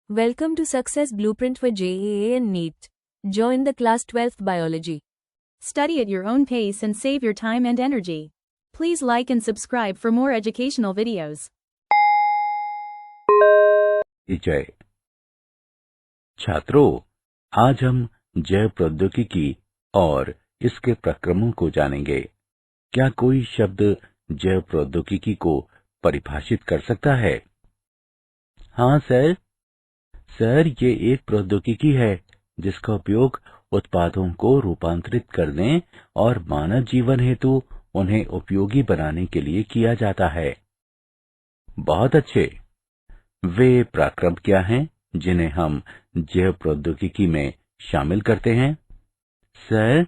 Welcome to Success Blueprint for JEA and NEET. Join the class 12th Biology. Study at your own pace and save your time and energy. Please like and subscribe for more educational videos. जय छात्रों, आज हम जैव प्रौद्योगिकी और इसके प्रक्रमों को जानेंगे। क्या कोई शब्द जैव प्रौद्योगिकी को परिभाषित कर सकता है? हाँ सर, ये एक प्रौद्योगिकी है जिसका उपयोग उत्पादों को रूपांतरित करने और मानव जीवन हेतु उन्हें उपयोगी बनाने के लिए किया जाता है। बहुत अच्छे। वे प्रक्रम क्या हैं जिन्हें हम जैव प्रौद्योगिकी में शामिल करते हैं? सर,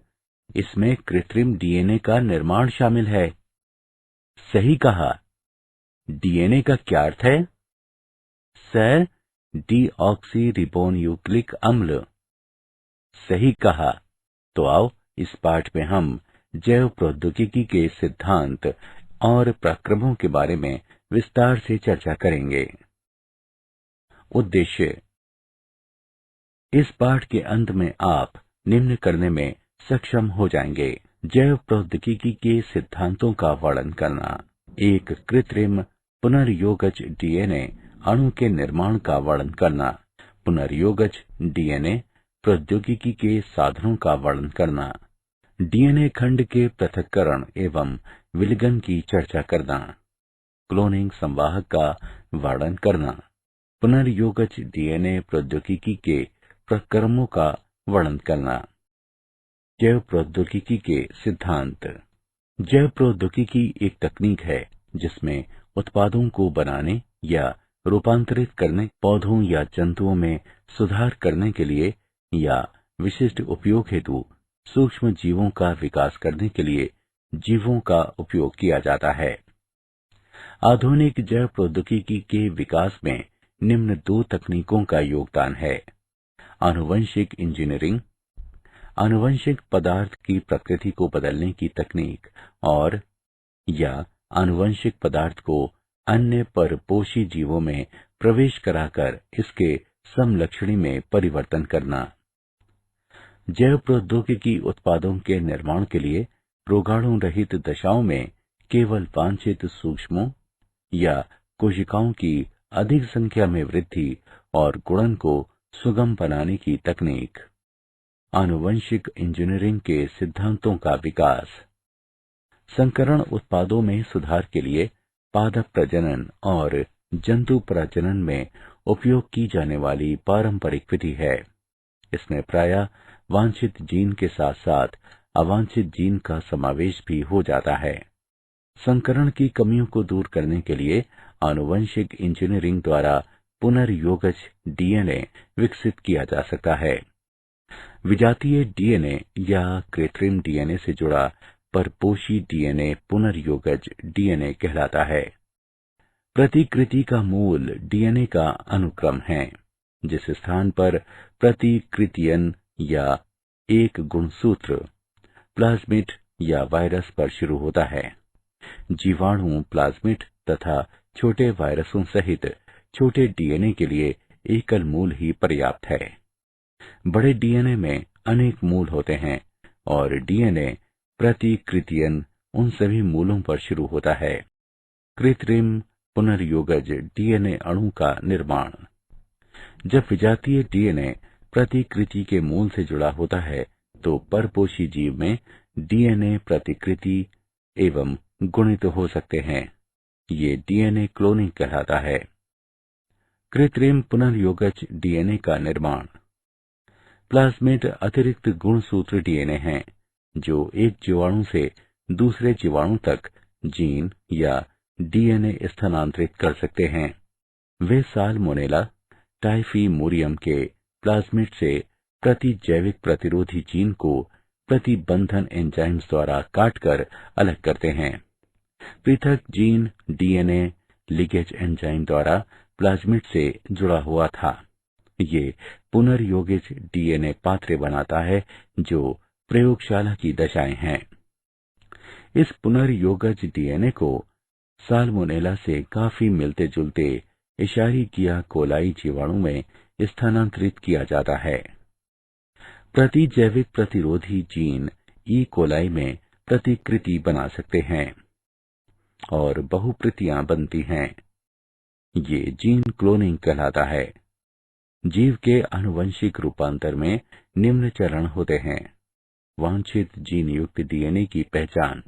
इसमें कृत्रिम डीएनए का निर्माण शामिल है। सही कहा। डीएनए का क्या अर्थ है? सर, डीऑक्सीरिबोन्यूक्लिक अम्ल। सही कहा। तो आओ इस पाठ में हम जैव प्रौद्योगिकी के सिद्धांत और प्रक्रमों के बारे में विस्तार से चर्चा करेंगे। उद्देश्य: इस पाठ के अंत में आप निम्न करने में सक्षम हो जाएंगे। जैव प्रौद्योगिकी के सिद्धांतों का वर्णन करना, एक कृत्रिम पुनर्योगज डीएनए अणु के निर्माण का वर्णन करना, पुनर्योगज डीएनए प्रौद्योगिकी के साधनों का वर्णन करना, डीएनए खंड के पृथक्करण एवं विलयन की चर्चा करना, क्लोनिंग संवाहक का वर्णन करना, पुनर्योगज डीएनए प्रौद्योगिकी के प्रक्रमों का वर्णन करना। जैव प्रौद्योगिकी के सिद्धांत। जैव प्रौद्योगिकी एक तकनीक है जिसमें उत्पादों को बनाने या रूपांतरित करने, पौधों या जंतुओं में सुधार करने के लिए या विशिष्ट उपयोग हेतु सूक्ष्म जीवों का विकास करने के लिए जीवों का उपयोग किया जाता है। आधुनिक जैव प्रौद्योगिकी के विकास में निम्न दो तकनीकों का योगदान है: आनुवंशिक इंजीनियरिंग, आनुवंशिक पदार्थ की प्रकृति को बदलने की तकनीक, और या आनुवंशिक पदार्थ को अन्य परपोषी जीवों में प्रवेश कराकर इसके समलक्षणी में परिवर्तन करना। जैव प्रौद्योगिकी उत्पादों के निर्माण के लिए रोगाणु रहित दशाओं में केवल वांछित सूक्ष्मों या कोशिकाओं की अधिक संख्या में वृद्धि और गुणन को सुगम बनाने की तकनीक। आनुवंशिक इंजीनियरिंग के सिद्धांतों का विकास। संकरण उत्पादों में सुधार के लिए पादप प्रजनन और जंतु प्रजनन में उपयोग की जाने वाली पारंपरिक विधि है। इसमें प्रायः वांछित जीन के साथ साथ अवांछित जीन का समावेश भी हो जाता है। संकरण की कमियों को दूर करने के लिए आनुवंशिक इंजीनियरिंग द्वारा पुनर्योगज डीएनए विकसित किया जा सकता है। विजातीय डीएनए या कृत्रिम डीएनए से जुड़ा परपोषी डीएनए पुनर्योगज डीएनए कहलाता है। प्रतिकृति का मूल डीएनए का अनुक्रम है, जिस स्थान पर प्रतिकृतियन या एक गुणसूत्र प्लाज्मिड या वायरस पर शुरू होता है। जीवाणु, प्लाज्मिड तथा छोटे वायरसों सहित छोटे डीएनए के लिए एकल मूल ही पर्याप्त है। बड़े डीएनए में अनेक मूल होते हैं और डीएनए प्रतिकृतियन उन सभी मूलों पर शुरू होता है। कृत्रिम पुनर्योगज डीएनए अणु का निर्माण। जब विजातीय डीएनए प्रतिकृति के मूल से जुड़ा होता है तो परपोषी जीव में डीएनए प्रतिकृति एवं गुणित हो सकते हैं। ये डीएनए क्लोनिंग कहलाता है। कृत्रिम पुनर्योगज डीएनए का निर्माण। प्लाज्मिड अतिरिक्त गुणसूत्र डीएनए हैं जो एक जीवाणु से दूसरे जीवाणु तक जीन या डीएनए स्थानांतरित कर सकते हैं। वे साल्मोनेला टाइफीमोरियम के प्लाज्मिड से प्रतिजैविक प्रतिरोधी जीन को प्रतिबंधन एंजाइम्स द्वारा काटकर अलग करते हैं। पृथक जीन डीएनए लिगेज एंजाइम द्वारा प्लाज्मिड से जुड़ा हुआ था। ये पुनर्योगित डीएनए पात्रे बनाता है जो प्रयोगशाला की दशाएं हैं। इस पुनर्योगज डीएनए को साल्मोनेला से काफी मिलते जुलते इशारिकिया कोलाई जीवाणु में स्थानांतरित किया जाता है। प्रतिजैविक प्रतिरोधी जीन ई कोलाई में प्रतिकृति बना सकते हैं और बहुप्रतियां बनती हैं। ये जीन क्लोनिंग कहलाता है। जीव के आनुवंशिक रूपांतर में निम्न चरण होते हैं। वांछित जीन युक्त डीएनए की पहचान,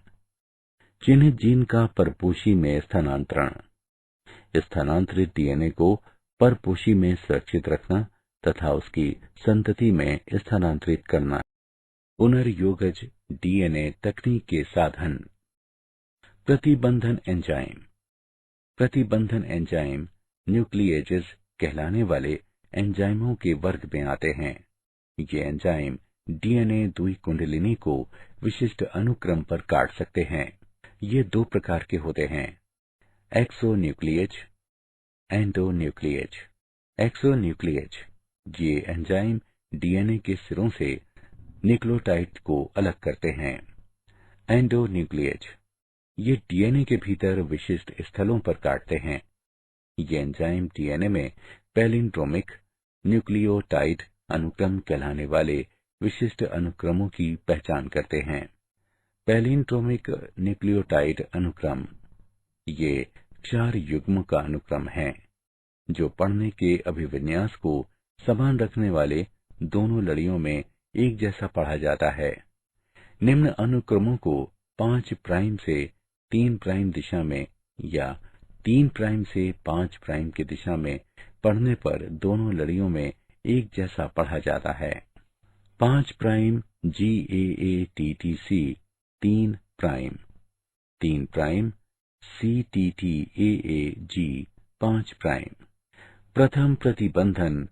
चिन्हित जीन का परपोषी में स्थानांतरण, स्थानांतरित डीएनए को परपोषी में सुरक्षित रखना तथा उसकी संतति में स्थानांतरित करना। पुनर्योगज डीएनए तकनीक के साधन। प्रतिबंधन एंजाइम। प्रतिबंधन एंजाइम न्यूक्लिएजेस कहलाने वाले एंजाइमों के वर्ग में आते हैं। ये एंजाइम डीएनए द्विकुंडलिनी को विशिष्ट अनुक्रम पर काट सकते हैं। ये दो प्रकार के होते हैं, एक्सोन्यूक्लिएज, एंडोन्यूक्लिएज। एक्सोन्यूक्लिएज ये एंजाइम डीएनए के सिरों से न्यूक्लियोटाइड को अलग करते हैं। एंडोन्यूक्लिएज ये डीएनए के भीतर विशिष्ट स्थलों पर काटते हैं। ये एंजाइम डीएनए में पैलिंड्रोमिक न्यूक्लियोटाइड अनुक्रम कहलाने वाले विशिष्ट अनुक्रमों की पहचान करते हैं। पैलिंड्रोमिक न्यूक्लियोटाइड अनुक्रम ये क्षार युग्म का अनुक्रम है जो पढ़ने के अभिविन्यास को समान रखने वाले दोनों लड़ियों में एक जैसा पढ़ा जाता है। निम्न अनुक्रमों को 5 प्राइम से 3 प्राइम दिशा में या 3 प्राइम से 5 प्राइम की दिशा में पढ़ने पर दोनों लड़ियों में एक जैसा पढ़ा जाता है। 5 prime GAATTC 3 prime, 3 prime CTTAAG 5 prime. प्रथम प्रतिबंधन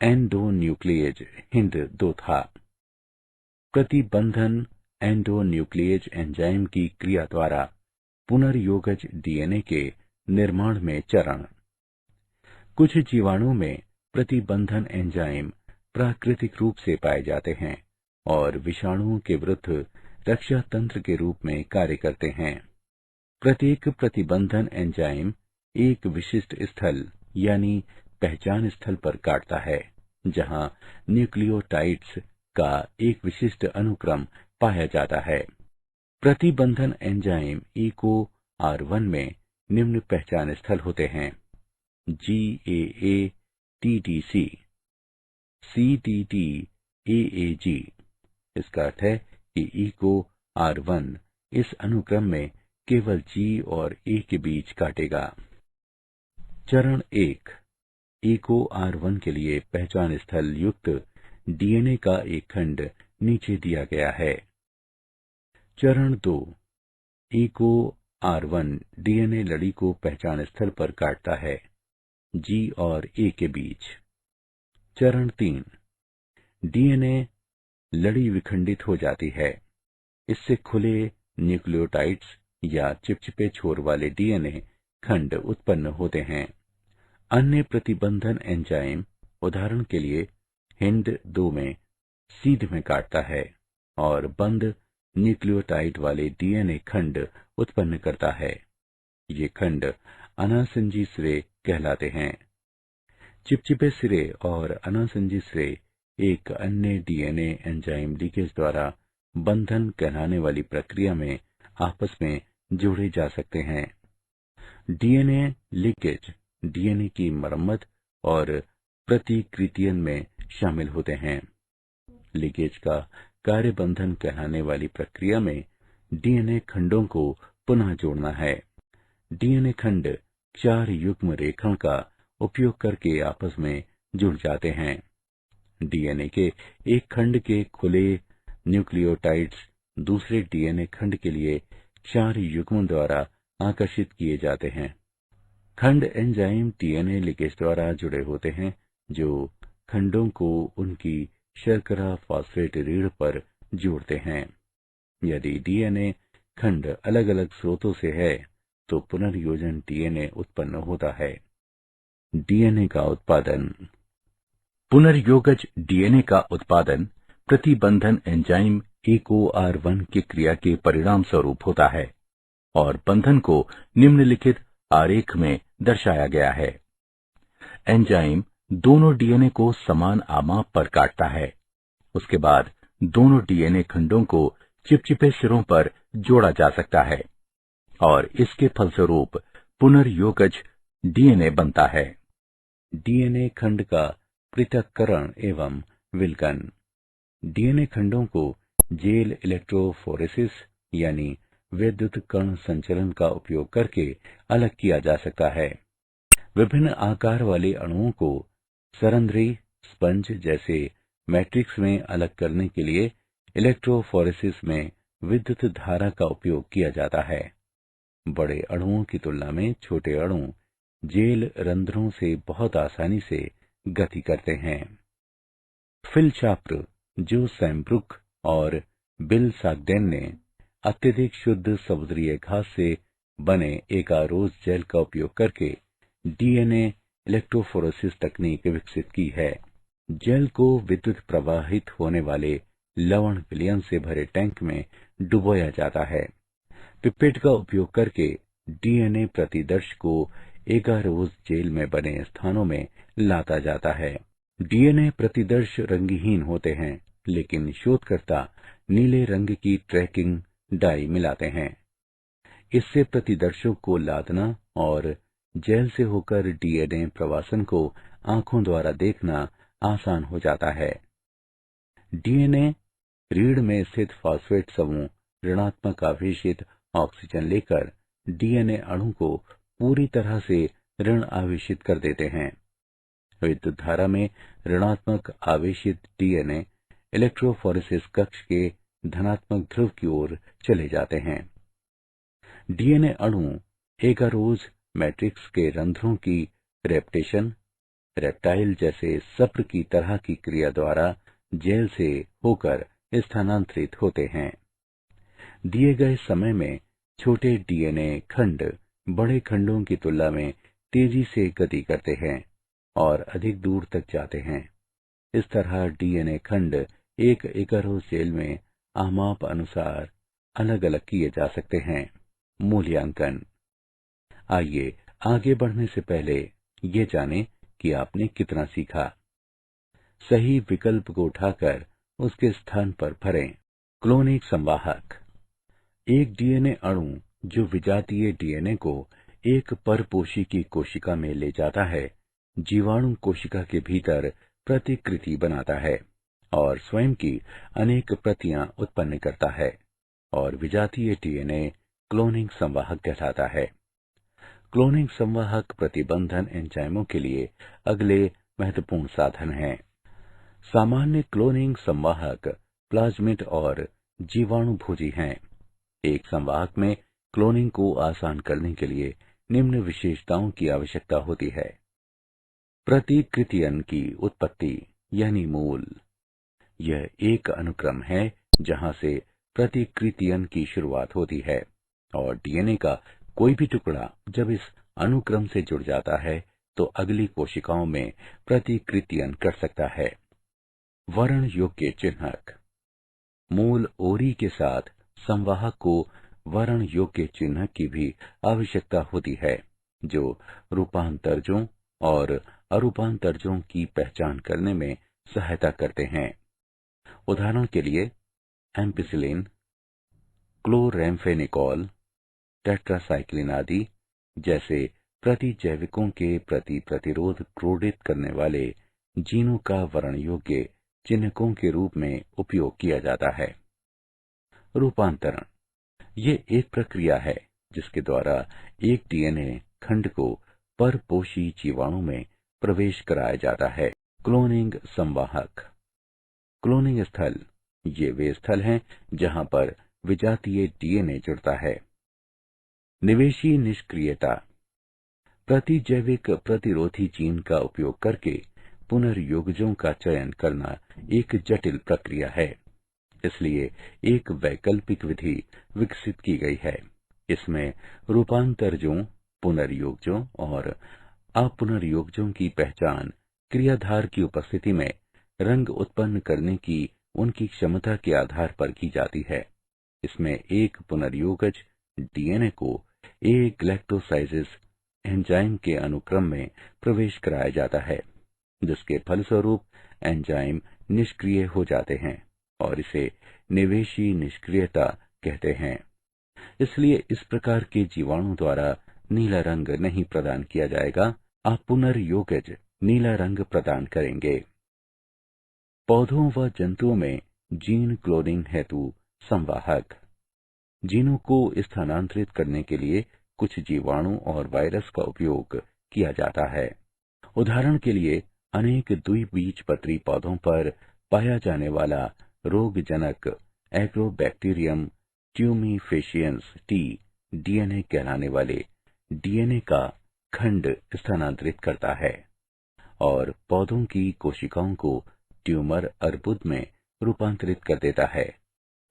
एंडोन्यूक्लिएज हिंद 2 था। प्रतिबंधन एंडोन्यूक्लिएज एंजाइम की क्रिया द्वारा पुनर्योगज डीएनए के निर्माण में चरण। कुछ जीवाणुओं में प्रतिबंधन एंजाइम प्राकृतिक रूप से पाए जाते हैं और विषाणुओं के विरुद्ध रक्षा तंत्र के रूप में कार्य करते हैं। प्रत्येक प्रतिबंधन एंजाइम एक विशिष्ट स्थल यानी पहचान स्थल पर काटता है जहां न्यूक्लियोटाइड्स का एक विशिष्ट अनुक्रम पाया जाता है। प्रतिबंधन एंजाइम ECO R1 में निम्न पहचान स्थल होते हैं, GAATTC, CTTAAG। इसका अर्थ है कि ECO R1 इस अनुक्रम में केवल G और A के बीच काटेगा। चरण 1, ECO R1 के लिए पहचान स्थल युक्त डीएनए का एक खंड नीचे दिया गया है। चरण 2, ECO R1 डीएनए लड़ी को पहचान स्थल पर काटता है, G और A के बीच। चरण 3, डीएनए लड़ी विखंडित हो जाती है। इससे खुले न्यूक्लियोटाइड्स या चिपचिपे छोर वाले डीएनए खंड उत्पन्न होते हैं। अन्य प्रतिबंधन एंजाइम उदाहरण के लिए हिंद 2 में सीध में काटता है और बंद न्यूक्लियोटाइड वाले डीएनए खंड उत्पन्न करता है। ये खंड अनासंजी सिरे कहलाते हैं। चिपचिपे सिरे और अनासंजी सिरे एक अन्य डीएनए एंजाइम लीकेज द्वारा बंधन कहलाने वाली प्रक्रिया में आपस में जोड़े जा सकते हैं। डीएनए लीकेज डीएनए की मरम्मत और प्रतिकृतियन में शामिल होते हैं। लीकेज का कार्य बंधन कहलाने वाली प्रक्रिया में डीएनए खंडों को पुनः जोड़ना है। डीएनए खंड 4 युग्म रेखा का उपयोग करके आपस में जुड़ जाते हैं। डीएनए के एक खंड के खुले न्यूक्लियोटाइड्स दूसरे डीएनए खंड के लिए 4 युग्मों द्वारा आकर्षित किए जाते हैं। खंड एंजाइम डीएनए लीकेज द्वारा जुड़े होते हैं जो खंडों को उनकी शर्करा फॉस्फेट रीढ़ पर जोड़ते हैं। यदि डीएनए खंड अलग अलग स्रोतों से है तो पुनर्योजन डीएनए उत्पन्न होता है। डीएनए का उत्पादन। पुनर्योगज डीएनए का उत्पादन प्रतिबंधन एंजाइम ECO-R1 की क्रिया के परिणाम स्वरूप होता है और बंधन को निम्नलिखित आरेख में दर्शाया गया है। एंजाइम दोनों डीएनए को समान आमाप पर काटता है। उसके बाद दोनों डीएनए खंडों को चिपचिपे सिरों पर जोड़ा जा सकता है और इसके फलस्वरूप पुनर्योगज डीएनए बनता है। डीएनए खंड का पृथक्करण एवं विलगन। डीएनए खंडों को जेल इलेक्ट्रोफोरेसिस यानी विद्युत कण संचलन का उपयोग करके अलग किया जा सकता है। विभिन्न आकार वाले अणुओं को सरंध्री स्पंज जैसे मैट्रिक्स में अलग करने के लिए इलेक्ट्रोफोरेसिस में विद्युत धारा का उपयोग किया जाता है। बड़े अणुओं की तुलना में छोटे अणु जेल रंध्रों से बहुत आसानी से गति करते हैं। फिल छात्र जो सैमब्रुक और बिल सागडेन ने अत्यधिक शुद्ध समुद्री घास से बने एगारोज जेल का उपयोग करके डीएनए इलेक्ट्रोफोरेसिस तकनीक विकसित की है। जेल को विद्युत प्रवाहित होने वाले लवण विलयन से भरे टैंक में डुबोया जाता है। पिपेट का उपयोग करके डीएनए प्रतिदर्श को एगारोज जेल में बने स्थानों में लाता जाता है। डीएनए प्रतिदर्श रंगहीन होते हैं, लेकिन शोधकर्ता नीले रंग की ट्रैकिंग डाई मिलाते हैं। इससे प्रतिदर्शों को लादना और जेल से होकर डीएनए प्रवासन को आंखों द्वारा देखना आसान हो जाता है। डीएनए रीढ़ में स्थित फॉस्फेट समूह ऋणात्मक आवेशित ऑक्सीजन लेकर डीएनए अणु को पूरी तरह से ऋण आवेशित कर देते हैं। विद्युत धारा में ऋणात्मक आवेशित डीएनए इलेक्ट्रोफोरेसिस कक्ष के धनात्मक ध्रुव की ओर चले जाते हैं। डीएनए अणु एगारोज मैट्रिक्स के रंध्रों की रेप्टेशन रेप्टाइल जैसे सप्र की तरह की क्रिया द्वारा जेल से होकर स्थानांतरित होते हैं। दिए गए समय में छोटे डीएनए खंड बड़े खंडों की तुलना में तेजी से गति करते हैं और अधिक दूर तक जाते हैं। इस तरह डीएनए खंड एक एगारोज जेल में आमाप अनुसार अलग अलग किए जा सकते हैं। मूल्यांकन। आइए आगे बढ़ने से पहले ये जानें कि आपने कितना सीखा। सही विकल्प को उठाकर उसके स्थान पर भरें। क्लोनिक संवाहक। एक डीएनए अणु जो विजातीय डीएनए को एक परपोषी की कोशिका में ले जाता है, जीवाणु कोशिका के भीतर प्रतिकृति बनाता है और स्वयं की अनेक प्रतियां उत्पन्न करता है और विजातीय डीएनए क्लोनिंग संवाहक कहलाता है। क्लोनिंग संवाहक प्रतिबंधन एंजाइमों के लिए अगले महत्वपूर्ण साधन हैं। सामान्य क्लोनिंग संवाहक प्लाज्मिड और जीवाणुभोजी हैं। एक संवाहक में क्लोनिंग को आसान करने के लिए निम्न विशेषताओं की आवश्यकता होती है। प्रतिकृतियन की उत्पत्ति यानी मूल। यह एक अनुक्रम है जहां से प्रतिकृतियन की शुरुआत होती है और डीएनए का कोई भी टुकड़ा जब इस अनुक्रम से जुड़ जाता है तो अगली कोशिकाओं में प्रतिकृतियन कर सकता है। वर्ण योग्य चिन्हक। मूल ओरी के साथ संवाहक को वर्ण योग्य चिन्हक की भी आवश्यकता होती है, जो रूपांतरजों और अरूपांतरजों की पहचान करने में सहायता करते हैं। उदाहरण के लिए एम्पिसिलिन, क्लोरैम्फेनिकोल, टेट्रासाइक्लिन आदि जैसे प्रतिजैविकों के प्रति प्रतिरोध क्रोडित करने वाले जीनों का वर्ण योग्य चिन्हकों के रूप में उपयोग किया जाता है। रूपांतरण। ये एक प्रक्रिया है जिसके द्वारा एक डीएनए खंड को परपोषी जीवाणु में प्रवेश कराया जाता है। क्लोनिंग संवाहक। क्लोनिंग स्थल। ये वे स्थल हैं जहां पर विजातीय डीएनए जुड़ता है। निवेशी निष्क्रियता। प्रतिजैविक प्रतिरोधी जीन का उपयोग करके पुनर्योगजों का चयन करना एक जटिल प्रक्रिया है, इसलिए एक वैकल्पिक विधि विकसित की गई है। इसमें रूपांतरजों, पुनर्योगजों और अपुनर्योगजों की पहचान क्रियाधार की उपस्थिति में रंग उत्पन्न करने की उनकी क्षमता के आधार पर की जाती है। इसमें एक पुनर्योगज डीएनए को एक ग्लैक्टोसाइजिस एंजाइम के अनुक्रम में प्रवेश कराया जाता है। जिसके फलस्वरूप एंजाइम निष्क्रिय हो जाते हैं और इसे निवेशी निष्क्रियता कहते हैं। इसलिए इस प्रकार के जीवाणु द्वारा नीला रंग नहीं प्रदान किया जाएगा, आप पुनर्योगज नीला रंग प्रदान करेंगे। पौधों व जंतुओं में जीन क्लोनिंग हेतु संवाहक। जीनों को स्थानांतरित करने के लिए कुछ जीवाणु और वायरस का उपयोग किया जाता है। उदाहरण के लिए अनेक द्विबीजपत्री पौधों पर पाया जाने वाला रोगजनक एग्रोबैक्टीरियम ट्यूमीफेशियंस टी डीएनए कहलाने वाले डीएनए का खंड स्थानांतरित करता है और पौधों की कोशिकाओं को ट्यूमर अर्बुद में रूपांतरित कर देता है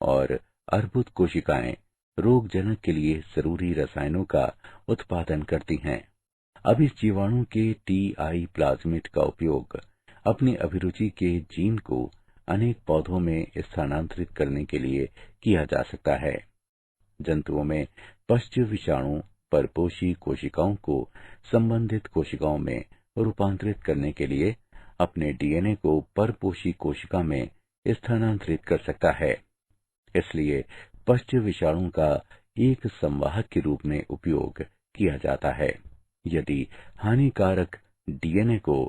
और अर्बुद कोशिकाएं रोगजनक के लिए जरूरी रसायनों का उत्पादन करती हैं। अब इस जीवाणु के टीआई प्लाज्मिड का उपयोग अपनी अभिरुचि के जीन को अनेक पौधों में स्थानांतरित करने के लिए किया जा सकता है। जंतुओं में पश्च विषाणु परपोषी कोशिकाओं को संबंधित कोशिकाओं में रूपांतरित करने के लिए अपने डीएनए को परपोषी कोशिका में स्थानांतरित कर सकता है। इसलिए पश्च विषाणु का एक संवाहक के रूप में उपयोग किया जाता है यदि हानिकारक डीएनए को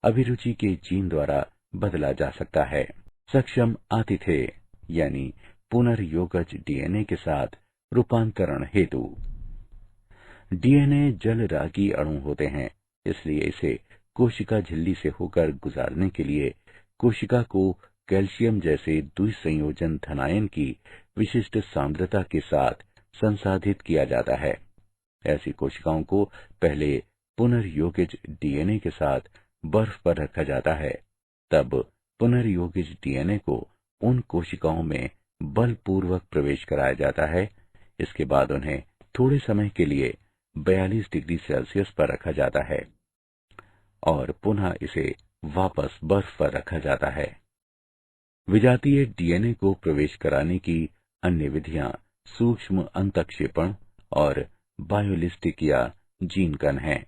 अभिरुचि के जीन द्वारा बदला जा सकता है। सक्षम आतिथेय यानी पुनर्योगज डीएनए के साथ रूपांतरण हेतु। डीएनए जलरागी अणु होते हैं, इसलिए इसे कोशिका झिल्ली से होकर गुजारने के लिए कोशिका को कैल्शियम जैसे द्विसंयोजन धनायन की विशिष्ट सांद्रता के साथ संसाधित किया जाता है। ऐसी कोशिकाओं को पहले पुनर्योगिज डीएनए के साथ बर्फ पर रखा जाता है, तब पुनर्योगिज डीएनए को उन कोशिकाओं में बलपूर्वक प्रवेश कराया जाता है। इसके बाद उन्हें थोड़े समय के लिए 42 डिग्री सेल्सियस पर रखा जाता है और पुनः इसे वापस बर्फ पर रखा जाता है। विजातीय डीएनए को प्रवेश कराने की अन्य विधियां सूक्ष्म अंतःक्षेपण और बायोलिस्टिक या जीनकन हैं।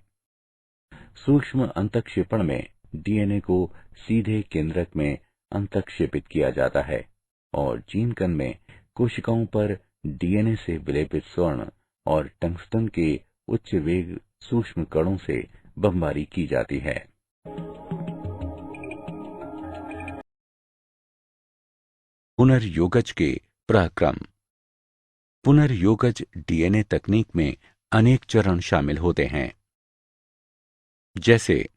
सूक्ष्म अंतःक्षेपण में डीएनए को सीधे केंद्रक में अंतःक्षेपित किया जाता है और जीनकन में कोशिकाओं पर डीएनए से विलेपित स्वर्ण और टंगस्टन के उच्च वेग सूक्ष्म कणों से बमबारी की जाती है। पुनर्योगज के पराक्रम। पुनर्योगज डीएनए तकनीक में अनेक चरण शामिल होते हैं, जैसे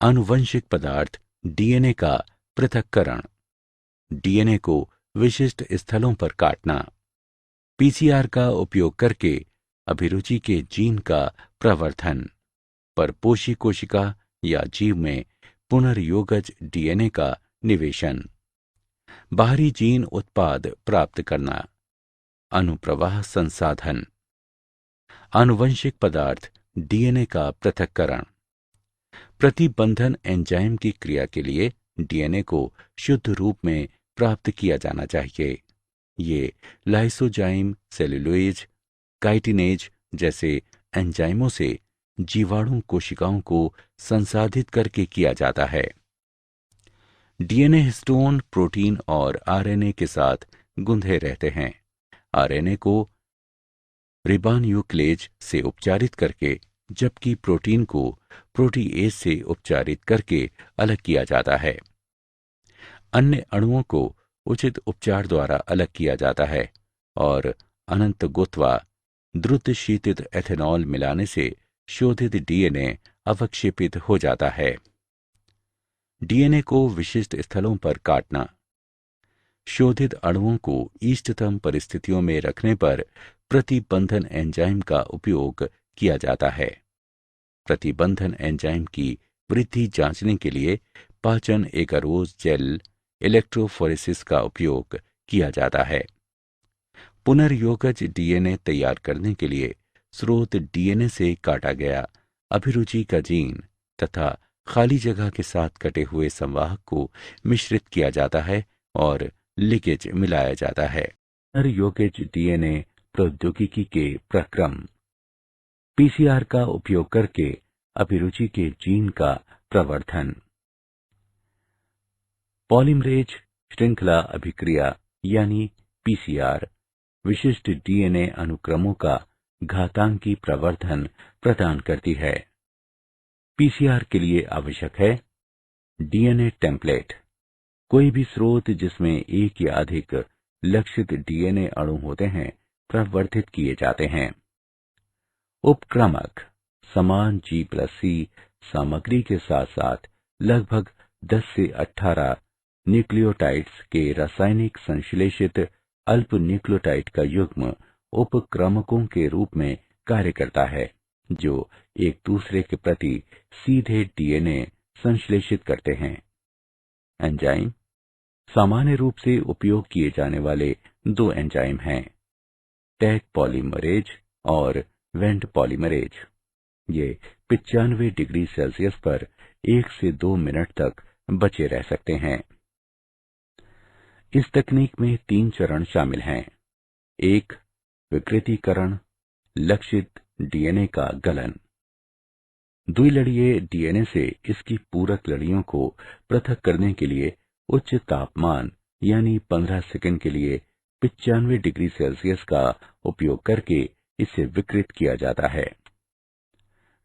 आनुवंशिक पदार्थ डीएनए का पृथक्करण, डीएनए को विशिष्ट स्थलों पर काटना, पीसीआर का उपयोग करके अभिरुचि के जीन का प्रवर्धन, परपोषी कोशिका या जीव में पुनर्योगज डीएनए का निवेशन, बाहरी जीन उत्पाद प्राप्त करना, अनुप्रवाह संसाधन, आनुवंशिक पदार्थ डीएनए का पृथक्करण। प्रतिबंधन एंजाइम की क्रिया के लिए डीएनए को शुद्ध रूप में प्राप्त किया जाना चाहिए। ये लाइसोजाइम, सेलुलोज, काइटिनेज जैसे एंजाइमों से जीवाणु कोशिकाओं को संसाधित करके किया जाता है। डीएनए हिस्टोन, प्रोटीन और आरएनए के साथ गुंधे रहते हैं। आरएनए को रिबोन्यूक्लेज से उपचारित करके, जबकि प्रोटीन को प्रोटीएज से उपचारित करके अलग किया जाता है। अन्य अणुओं को उचित उपचार द्वारा अलग किया जाता है और अनंत गुत्वा द्रुत शीतित एथेनॉल मिलाने से शोधित डीएनए अवक्षेपित हो जाता है। डीएनए को विशिष्ट स्थलों पर काटना। शोधित अणुओं को इष्टतम परिस्थितियों में रखने पर प्रतिबंधन एंजाइम का उपयोग किया जाता है। प्रतिबंधन एंजाइम की वृद्धि जांचने के लिए पाचन एगारोज जेल इलेक्ट्रोफोरेसिस का उपयोग किया जाता है। पुनर्योगज डीएनए तैयार करने के लिए स्रोत डीएनए से काटा गया अभिरुचि का जीन तथा खाली जगह के साथ कटे हुए संवाहक को मिश्रित किया जाता है और लिगेज मिलाया जाता है। पुनर्योगज डीएनए प्रौद्योगिकी के प्रक्रम। पीसीआर का उपयोग करके अभिरुचि के जीन का प्रवर्धन। पॉलीमरेज श्रृंखला अभिक्रिया यानी पीसीआर विशिष्ट डीएनए अनुक्रमों का घातांकी प्रवर्धन प्रदान करती है। पीसीआर के लिए आवश्यक है डीएनए टेम्पलेट, कोई भी स्रोत जिसमें एक या अधिक लक्षित डीएनए अणु होते हैं प्रवर्धित किए जाते हैं। उपक्रमक समान G+C सामग्री के साथ साथ लगभग 10 से 18 न्यूक्लियोटाइड्स के रासायनिक संश्लेषित अल्प न्यूक्लियोटाइड का युग्म उपक्रमकों के रूप में कार्य करता है, जो एक दूसरे के प्रति सीधे डीएनए संश्लेषित करते हैं। एंजाइम सामान्य रूप से उपयोग किए जाने वाले दो एंजाइम हैं, टैग पॉलीमरेज और वेंट पॉलीमरेज। ये 95 डिग्री सेल्सियस पर 1 से 2 मिनट तक बचे रह सकते हैं। इस तकनीक में 3 चरण शामिल हैं। 1. विकृतीकरण, लक्षित डीएनए का गलन। द्विलड़ीय डीएनए से इसकी पूरक लड़ियों को पृथक करने के लिए उच्च तापमान यानी 15 सेकंड के लिए 95 डिग्री सेल्सियस का उपयोग करके इसे विकृत किया जाता है।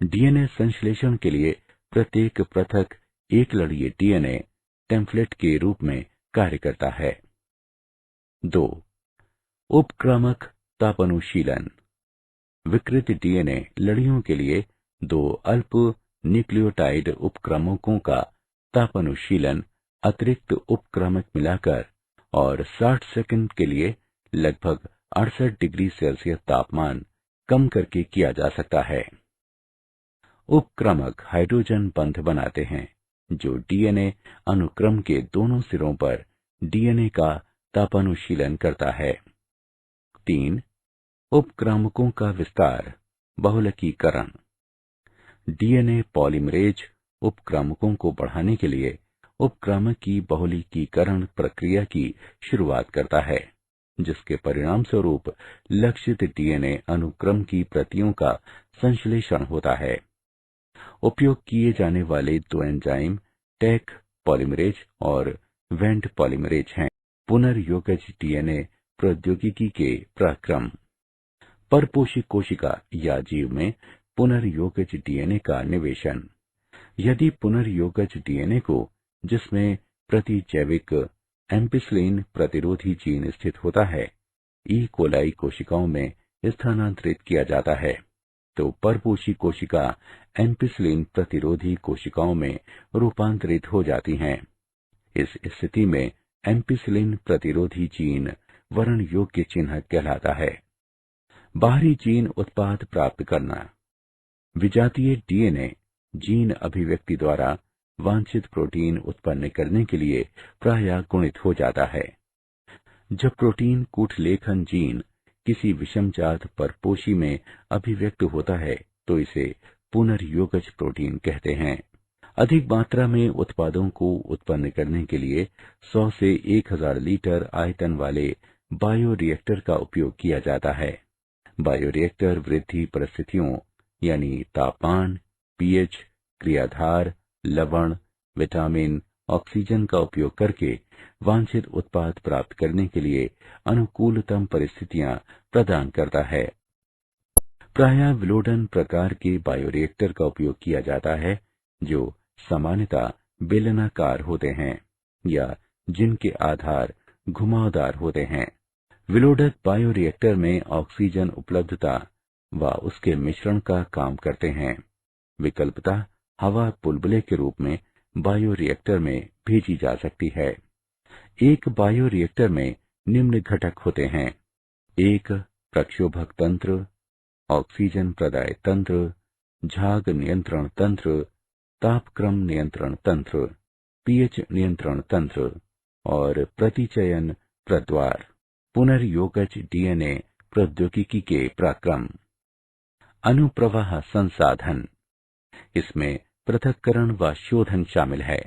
डीएनए संश्लेषण के लिए प्रत्येक पृथक एक लड़ीय डीएनए टेम्पलेट के रूप में कार्य करता है। 2. उपक्रमक तापानुशीलन। विकृत डीएनए लड़ियों के लिए 2 अल्प न्यूक्लियोटाइड उपक्रमकों का तापानुशीलन अतिरिक्त उपक्रमक मिलाकर और 60 सेकंड के लिए लगभग 68 डिग्री सेल्सियस तापमान कम करके किया जा सकता है। उपक्रमक हाइड्रोजन बंध बनाते हैं जो डीएनए अनुक्रम के दोनों सिरों पर डीएनए का तापानुशीलन करता है। 3. उपक्रमकों का विस्तार, बहुलकीकरण। डीएनए पॉलीमरेज उपक्रमकों को बढ़ाने के लिए उपक्रमक की बहुलकीकरण प्रक्रिया की शुरुआत करता है, जिसके परिणाम स्वरूप लक्षित डीएनए अनुक्रम की प्रतियों का संश्लेषण होता है। उपयोग किए जाने वाले दो एंजाइम टैग पॉलीमरेज और वेंट पॉलीमरेज हैं। पुनर्योगज डीएनए प्रौद्योगिकी के प्रक्रम। परपोषी कोशिका या जीव में पुनर्योगज डीएनए का निवेशन। यदि पुनर्योगज डीएनए को, जिसमें प्रतिजैविक एम्पिसिलिन प्रतिरोधी जीन स्थित होता है, ई कोलाई कोशिकाओं में स्थानांतरित किया जाता है, तो परपोषी कोशिका एम्पिसिलिन प्रतिरोधी कोशिकाओं में रूपांतरित हो जाती हैं। इस स्थिति में एम्पिसिलिन प्रतिरोधी जीन वर्ण योग्य चिन्ह कहलाता है। बाहरी जीन उत्पाद प्राप्त करना। विजातीय डीएनए जीन अभिव्यक्ति द्वारा वांछित प्रोटीन उत्पन्न करने के लिए प्रायः गुणित हो जाता है। जब प्रोटीन कूटलेखन जीन किसी विषमजात परपोषी में अभिव्यक्त होता है तो इसे पुनर्योगज प्रोटीन कहते हैं। अधिक मात्रा में उत्पादों को उत्पन्न करने के लिए 100 से 1000 लीटर आयतन वाले बायोरिएक्टर का उपयोग किया जाता है। बायोरिएक्टर वृद्धि परिस्थितियों यानी तापमान, पीएच, क्रियाधार, लवण, विटामिन, ऑक्सीजन का उपयोग करके वांछित उत्पाद प्राप्त करने के लिए अनुकूलतम परिस्थितियां प्रदान करता है। प्रायः विलोडन प्रकार के बायोरिएक्टर का उपयोग किया जाता है जो सामान्यतः बेलनाकार होते हैं या जिनके आधार घुमावदार होते हैं। विलोडक बायोरिएक्टर में ऑक्सीजन उपलब्धता व उसके मिश्रण का काम करते हैं। विकल्पतः हवा बुलबुले के रूप में बायोरिएक्टर में भेजी जा सकती है। एक बायोरिएक्टर में निम्न घटक होते हैं: 1 प्रक्षोभक तंत्र, ऑक्सीजन प्रदाय तंत्र, झाग नियंत्रण तंत्र, तापक्रम नियंत्रण तंत्र, पीएच नियंत्रण तंत्र और प्रतिचयन प्रद्वार। पुनर्योगज डीएनए प्रौद्योगिकी के प्रक्रम। अनुप्रवाह संसाधन। इसमें पृथक्करण व शोधन शामिल है।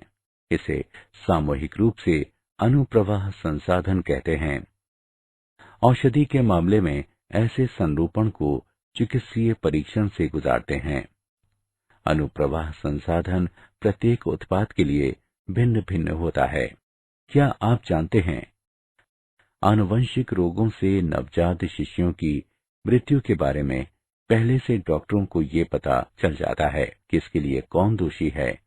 इसे सामूहिक रूप से अनुप्रवाह संसाधन कहते हैं। औषधि के मामले में ऐसे संरूपण को चिकित्सीय परीक्षण से गुजारते हैं। अनुप्रवाह संसाधन प्रत्येक उत्पाद के लिए भिन्न भिन्न होता है। क्या आप जानते हैं, आनुवंशिक रोगों से नवजात शिशुओं की मृत्यु के बारे में पहले से डॉक्टरों को ये पता चल जाता है कि इसके लिए कौन दोषी है।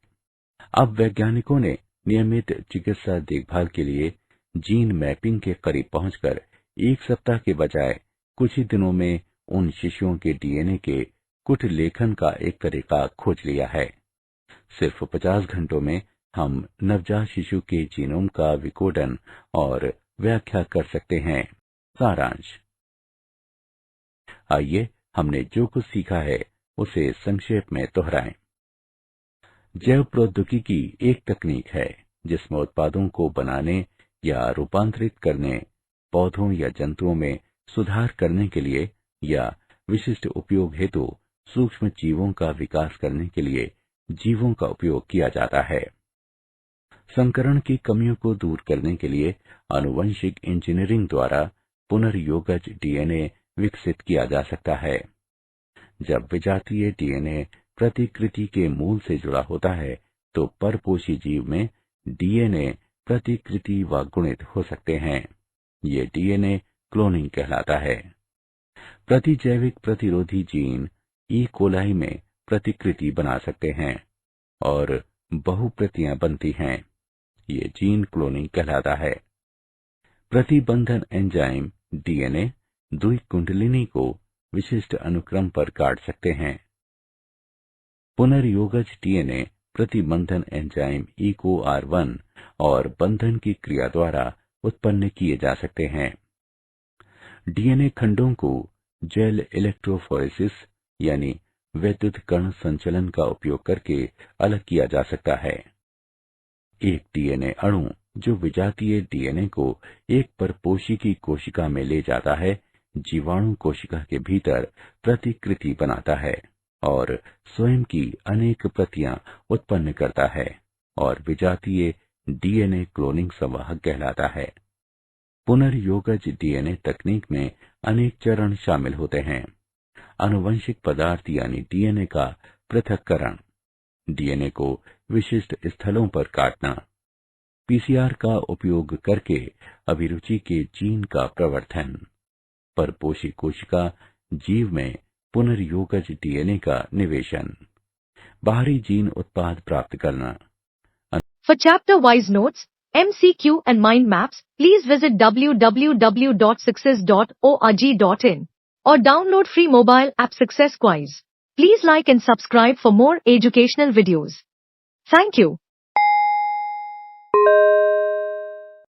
अब वैज्ञानिकों ने नियमित चिकित्सा देखभाल के लिए जीन मैपिंग के करीब पहुंचकर 1 सप्ताह के बजाय कुछ ही दिनों में उन शिशुओं के डीएनए के कुट लेखन का एक तरीका खोज लिया है। सिर्फ 50 घंटों में हम नवजात शिशु के जीनोम का विकोडन और व्याख्या कर सकते हैं। सारांश। आइए हमने जो कुछ सीखा है उसे संक्षेप में दोहराएं। जैव प्रौद्योगिकी एक तकनीक है जिसमें उत्पादों को बनाने या रूपांतरित करने, पौधों या जंतुओं में सुधार करने के लिए या विशिष्ट उपयोग हेतु सूक्ष्म जीवों का विकास करने के लिए जीवों का उपयोग किया जाता है। संकरण की कमियों को दूर करने के लिए आनुवंशिक इंजीनियरिंग द्वारा पुनर्योगज डीएनए विकसित किया जा सकता है। जब विजातीय डीएनए प्रतिकृति के मूल से जुड़ा होता है तो परपोषी जीव में डीएनए प्रतिकृति व गुणित हो सकते हैं। ये डीएनए क्लोनिंग कहलाता है। प्रतिजैविक प्रतिरोधी जीन ई कोलाई में प्रतिकृति बना सकते हैं और बहुप्रतियां बनती हैं। ये जीन क्लोनिंग कहलाता है। प्रतिबंधन एंजाइम डीएनए द्विकुंडलिनी को विशिष्ट अनुक्रम पर काट सकते हैं। पुनर्योगज डीएनए प्रतिबंधन एंजाइम EcoR1 और बंधन की क्रिया द्वारा उत्पन्न किए जा सकते हैं। डीएनए खंडों को जेल इलेक्ट्रोफोरेसिस यानी वैद्युत कण संचलन का उपयोग करके अलग किया जा सकता है। एक डीएनए अणु जो विजातीय डीएनए को एक परपोषी कोशिका में ले जाता है, जीवाणु कोशिका के भीतर प्रतिकृति बनाता है और स्वयं की अनेक प्रतियां उत्पन्न करता है और विजातीय डीएनए क्लोनिंग संवाहक कहलाता है। पुनर्योगज डीएनए तकनीक में अनेक चरण शामिल होते हैं। आनुवंशिक पदार्थ यानी डीएनए का पृथक्करण, डीएनए को विशिष्ट स्थलों पर काटना, पीसीआर का उपयोग करके अभिरुचि के जीन का प्रवर्धन, परपोषी कोशिका जीव में पुनर्योगज डीएनए का निवेशन, बाहरी जीन उत्पाद प्राप्त करना। For chapter-wise notes, MCQ and mind maps, please visit www.success.org.in or download free mobile app Success Quiz. Please like and subscribe for more educational videos. Thank you.